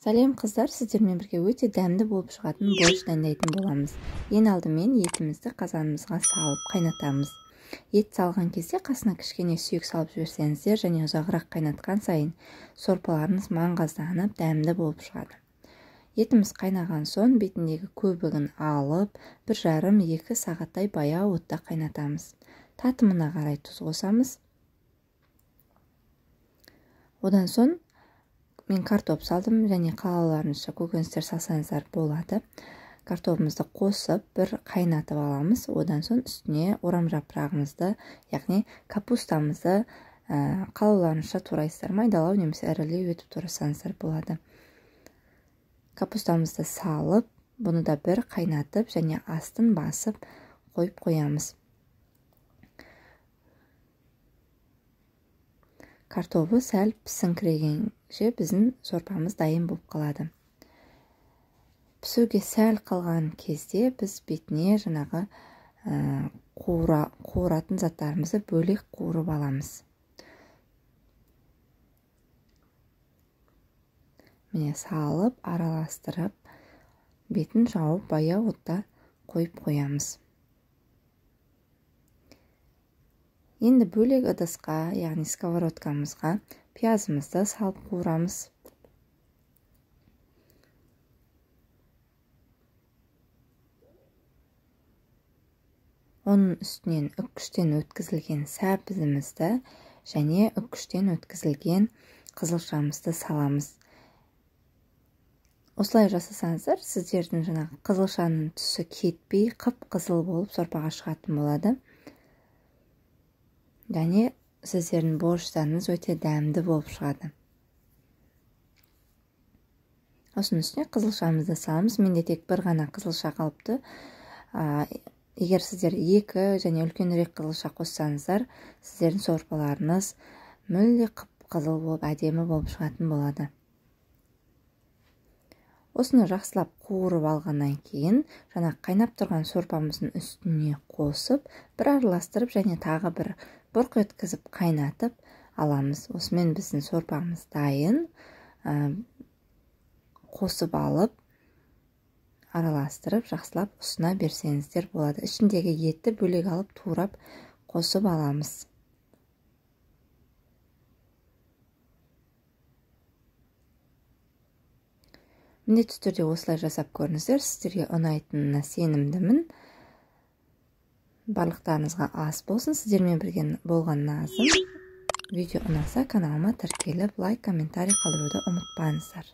Сәлем қыздар, сіздермен бірге өте дәмді болып шығатын борщ дайындайтын боламыз. Ең алдымен етімізді қазанымызға салып қайнатамыз. Ет салған кезде қасына кішкене сүйек салып жіберсеңіздер және ұзағырақ қайнатқан сайын сорпаларыңыз маңғазданып дәмді болып шығады. Етіміз қайнаған соң бетіндегі көбігін алып, 1,5-2 сағаттай баяу отта қайнатамыз. Татымына қарай тұз қосамыз. Одан соң мен картоп салдым, және қалауларыңызша көкөністер салсаңыздар болады. Картопымызды қосып, бір қайнатып аламыз. Одан соң үстіне орам жапырағымызды, яғни капустамызды қалауларыңызша турайсыздар, майдалау немесе ірілеу етіп турасаңыздар болады. Капустамызды салып, бұны да бір қайнатып және астын басып қойып қоямыз. Картопы сәл пісіңкірегенше біздің сорпамыз дайын болып қалады. Пісуге сәл қалған кезде біз бетіне жаңағы қуыратын заттарымызды бөлек қуырып аламыз. Міне салып, араластырып, бетін жауып баяу отта қойып қоямыз. Енді бөлек ыдысқа, яғни сковородкамызға пиязымызды салып қуырамыз. Оның үстінен үккіштен өткізілген сәбізімізді және үккіштен өткізілген қызылшамызды саламыз. Осылай жасасаңыздар, сіздердің жаңағы қызылшаның түсі кетпей, қып-қызыл болып сорпаға шығатын болады. Және сіздердің борщтарыңыз өте дәмді болып шығады. Осының үстіне қызылшамызды саламыз. Менде тек бір ғана қызылша қалыпты. Егер сіздер 2 және үлкенірек қызылша қоссаңыздар, сіздердің сорпаларыңыз мүлде қып-қызыл болып, әдемі болып шығатын болады. Осыны жақсылап қуырып алғаннан кейін, жаңа қайнап тұрған сорпамыздың үстіне қосып, бір араластырып және тағы бір бұрқ еткізіп қайнатып аламыз. Осымен біздің сорпамыз дайын. Қосып алып, араластырып, жақсылап ұсына берсеңіздер болады. Ішіндегі етті бөлек алып, турап қосып аламыз. Міндетті түрде осылай жасап көріңіздер. Сіздерге ұнайтынына сенімдімін. Барлықтарыңызға ас болсын. Сіздермен бірге болған назым. Видео ұнаса каналыма тіркеліп, лайк, комментарий қалдыруды ұмытпаңыздар.